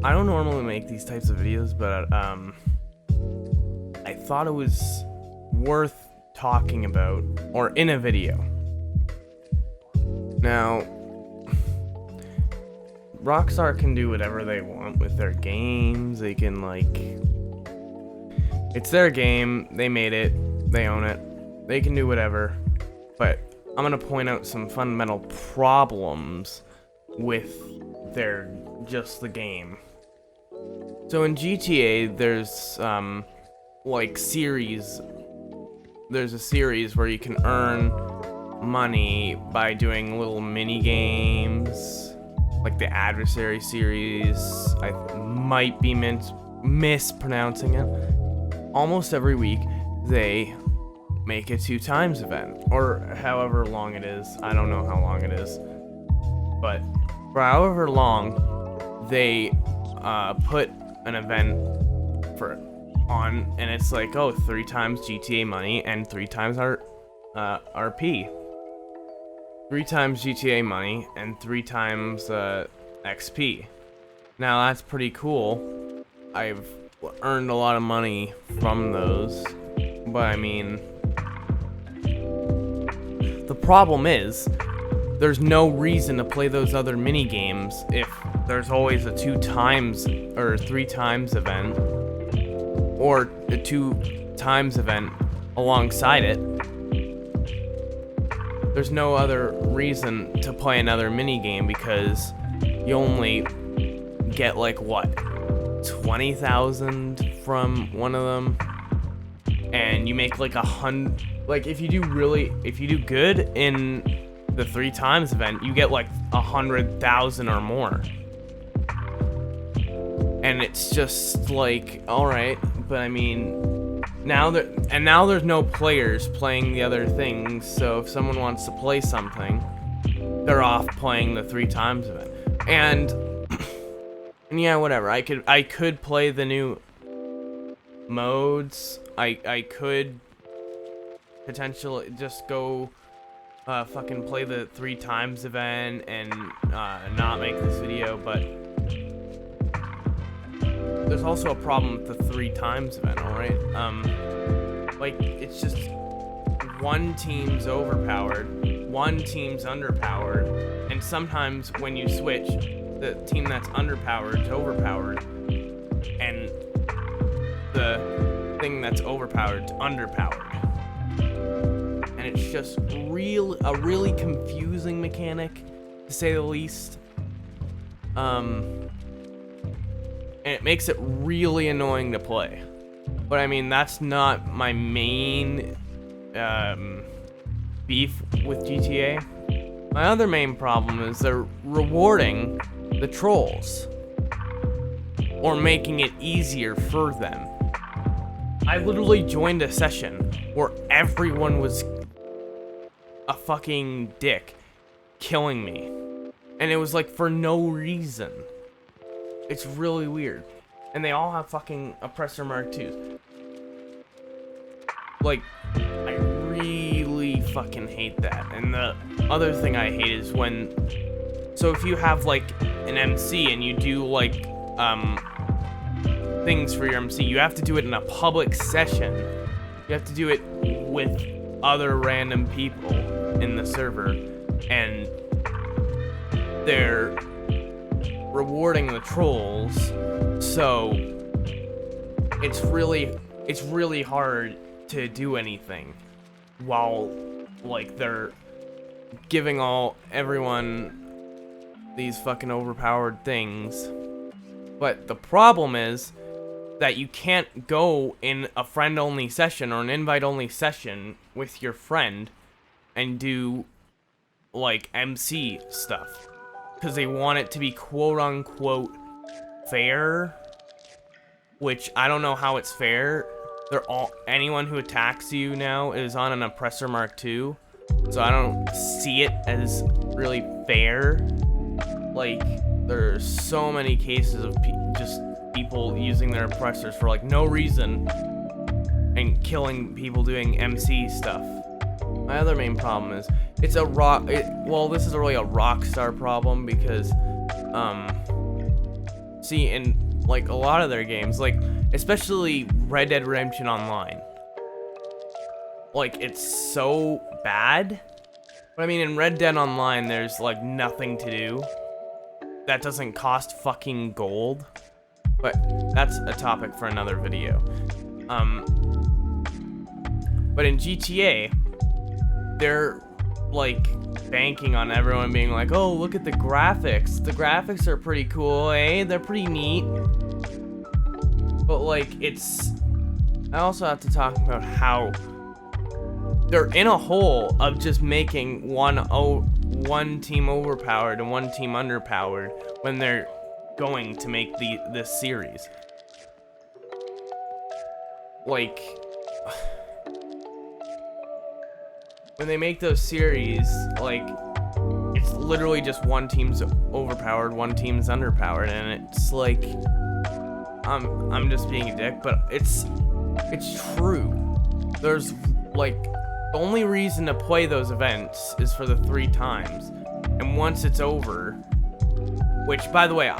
I don't normally make these types of videos, but I thought it was worth talking about, or in a video. Now, Rockstar can do whatever they want with their games. They can, it's their game, they made it, they own it, they can do whatever. But I'm gonna point out some fundamental problems with just the game. So in GTA, there's there's a series where you can earn money by doing little mini games, like the Adversary series. I might be mispronouncing it. Almost every week, they make a 2 times event, or however long it is. I don't know how long it is, but for however long, they put an event on, and it's like, 3 times GTA money and 3 times RP. 3 times GTA money and 3 times XP. Now that's pretty cool. I've earned a lot of money from those, but I mean, the problem is there's no reason to play those other mini games if there's always a 2 times or 3 times event, or a 2 times event alongside it. There's no other reason to play another mini game because you only get 20,000 from one of them, and you make 100. If you do good in the 3 times event, you get 100,000 or more. And it's just alright, but I mean, now there's no players playing the other things, so if someone wants to play something, they're off playing the 3 times event. And yeah, whatever. I could play the new modes. I could potentially just go fucking play the 3 times event and not make this video, but there's also a problem with the 3 times event, alright? It's just one team's overpowered, one team's underpowered, and sometimes when you switch, the team that's underpowered to overpowered, and the thing that's overpowered to underpowered. And it's just a really confusing mechanic, to say the least. And it makes it really annoying to play. But I mean, that's not my main beef with GTA. My other main problem is they're rewarding the trolls, or making it easier for them. I literally joined a session where everyone was a fucking dick, killing me, and it was for no reason. It's really weird. And they all have fucking Oppressor Mark IIs. I really fucking hate that. And the other thing I hate is so if you have an MC and you do things for your MC, you have to do it in a public session. You have to do it with other random people in the server, and they're rewarding the trolls, so it's really hard to do anything while they're giving everyone these fucking overpowered things. But the problem is that you can't go in a friend-only session or an invite-only session with your friend and do MC stuff, because they want it to be quote-unquote fair, which I don't know how it's fair. Anyone who attacks you now is on an Oppressor Mark II, so I don't see it as really fair. There's so many cases of just people using their oppressors for no reason and killing people doing MC stuff. My other main problem is this is really a Rockstar problem, because see in like a lot of their games, like especially Red Dead Redemption Online. Like, it's so bad. But I mean, in Red Dead Online, there's like nothing to do that doesn't cost fucking gold. But that's a topic for another video. But in GTA, they're like banking on everyone being like, oh, look at the graphics. The graphics are pretty cool, eh? They're pretty neat. But like, I also have to talk about how they're in a hole of just making one team overpowered and one team underpowered when they're going to make this series. Like, when they make those series, like, it's literally just one team's overpowered, one team's underpowered, and it's like, I'm just being a dick, but it's true. There's like, the only reason to play those events is for the 3 times, and once it's over, which, by the way,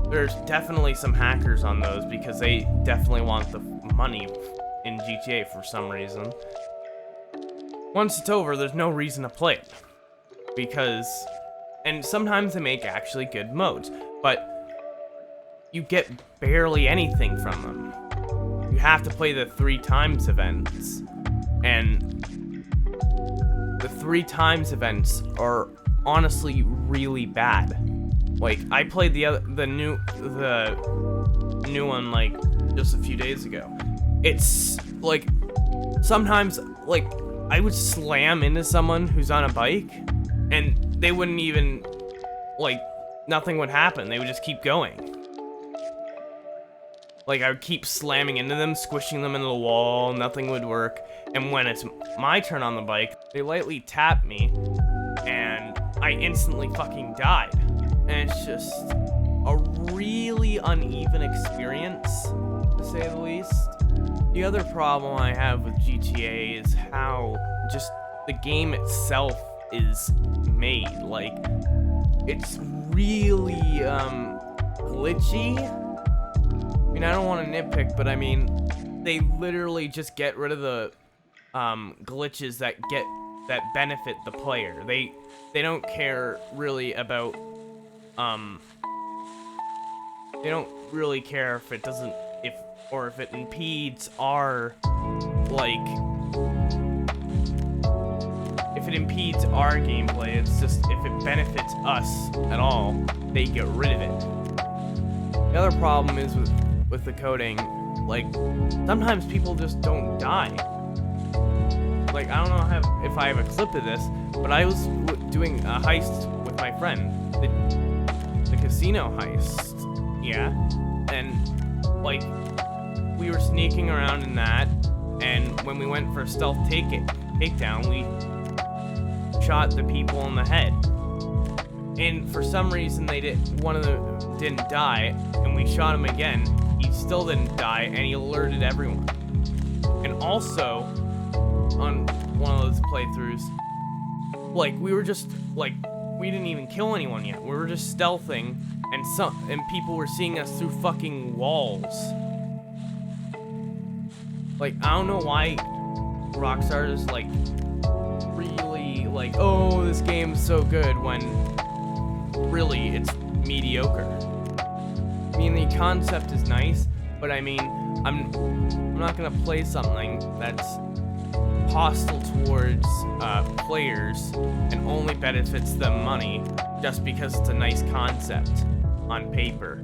there's definitely some hackers on those because they definitely want the money in GTA for some reason. Once it's over, there's no reason to play it and sometimes they make actually good modes, but you get barely anything from them. You have to play the 3 times events, and the 3 times events are honestly really bad. Like, I played the new one like just a few days ago. It's like, sometimes like I would slam into someone who's on a bike and they wouldn't even, like, nothing would happen. They would just keep going. Like, I would keep slamming into them, squishing them into the wall, nothing would work. And when it's my turn on the bike, they lightly tap me, and I instantly fucking died. And it's just a really uneven experience, to say the least. The other problem I have with GTA is how just the game itself is made. Like, it's really, glitchy. I mean, I don't want to nitpick, but I mean, they literally just get rid of the glitches that benefit the player. They don't care really about they don't really care if it impedes our gameplay. It's just if it benefits us at all, they get rid of it. The other problem is with the coding, like, sometimes people just don't die. Like, I don't know if I have a clip of this, but I was doing a heist with my friend, the casino heist, yeah, and like, we were sneaking around in that, and when we went for a stealth takedown, we shot the people in the head, and for some reason one of them didn't die, and we shot him again. He still didn't die, and he alerted everyone. And also, on one of those playthroughs, like, we were just, like, we didn't even kill anyone yet. We were just stealthing, and people were seeing us through fucking walls. Like, I don't know why Rockstar is, like, really, like, oh, this game's so good, when really it's mediocre. I mean, the concept is nice, but I mean, I'm not gonna play something that's hostile towards players and only benefits them money just because it's a nice concept on paper.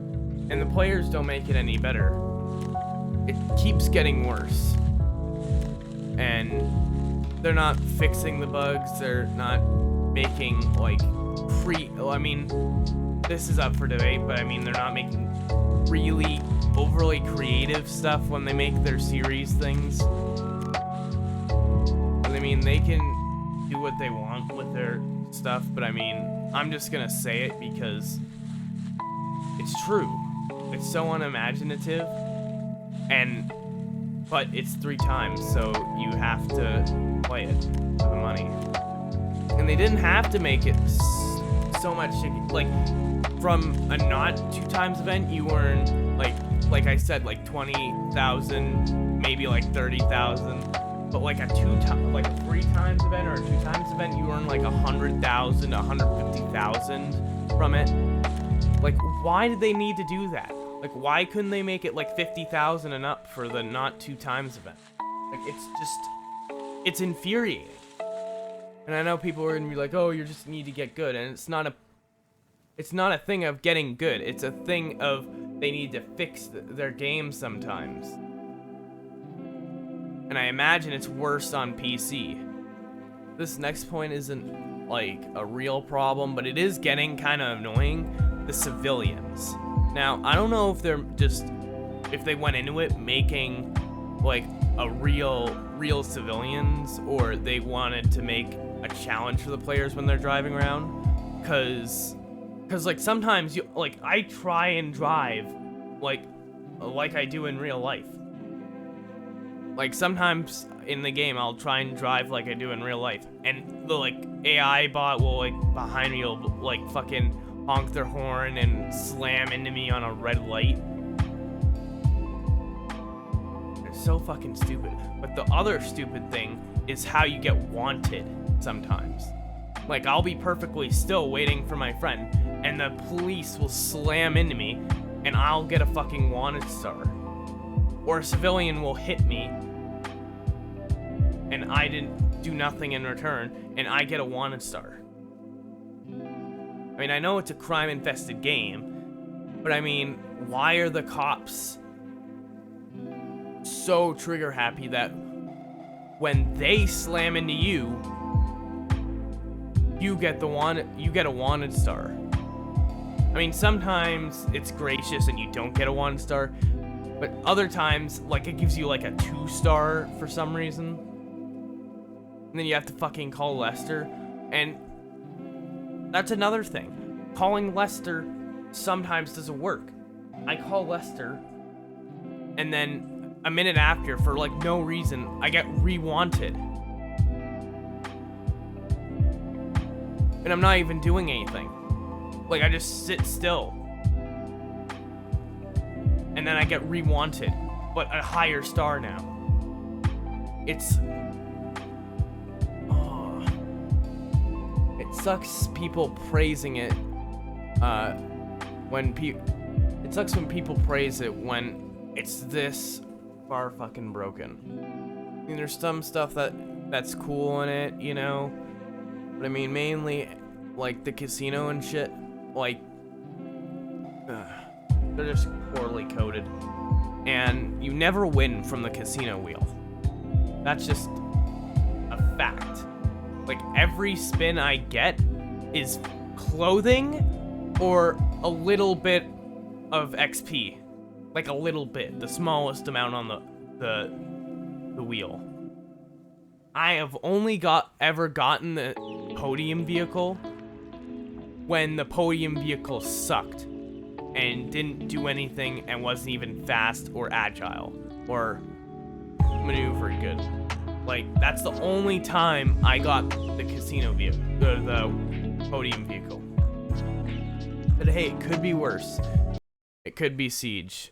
And the players don't make it any better. It keeps getting worse. And they're not fixing the bugs, they're not making, like, I mean, this is up for debate, but I mean, they're not making really overly creative stuff when they make their series things. I mean, they can do what they want with their stuff, but I mean, I'm just gonna say it because it's true. It's so unimaginative, but it's 3 times, so you have to play it for the money. And they didn't have to make it so much shit. Like, from a not 2x event, you earn, like I said, like 20,000, maybe like 30,000. But like a 3x event or a 2x event, you earn like 100,000, 150,000 from it. Like, why did they need to do that? Like, why couldn't they make it like 50,000 and up for the not 2x event? Like, it's infuriating. And I know people are gonna be like, oh, you just need to get good, and it's not a thing of getting good. It's a thing of they need to fix their game sometimes. And I imagine it's worse on PC. This next point isn't like a real problem, but it is getting kind of annoying. The civilians. Now, I don't know if if they went into it making like a real civilians, or they wanted to make a challenge for the players when they're driving around. Cause like sometimes I try and drive like I do in real life. Like sometimes in the game I'll try and drive like I do in real life, and the like AI bot will like behind me will like fucking honk their horn and slam into me on a red light. It's so fucking stupid. But the other stupid thing is how you get wanted sometimes. Like, I'll be perfectly still waiting for my friend, and the police will slam into me, and I'll get a fucking wanted star. Or a civilian will hit me, and I didn't do nothing in return, and I get a wanted star. I mean, I know it's a crime-infested game, but I mean, why are the cops so trigger-happy that when they slam into you, you get a wanted star? I mean, sometimes it's gracious and you don't get a wanted star, but other times, like, it gives you like a 2-star for some reason, and then you have to fucking call Lester, and that's another thing. Calling Lester sometimes doesn't work. I call Lester, and then a minute after, for like no reason, I get re-wanted. And I'm not even doing anything. Like, I just sit still. And then I get re-wanted, but a higher star now. It sucks people praising it it sucks when people praise it when it's this far fucking broken. I mean, there's some stuff that's cool in it, you know, but I mean, mainly like the casino and shit, like they're just poorly coded, and you never win from the casino wheel. That's just a fact. Like, every spin I get is clothing or a little bit of XP. Like a little bit, the smallest amount on the wheel. I have only ever gotten the podium vehicle when the podium vehicle sucked and didn't do anything and wasn't even fast or agile or maneuver good. Like, that's the only time I got the casino vehicle, the podium vehicle. But hey, it could be worse. It could be Siege.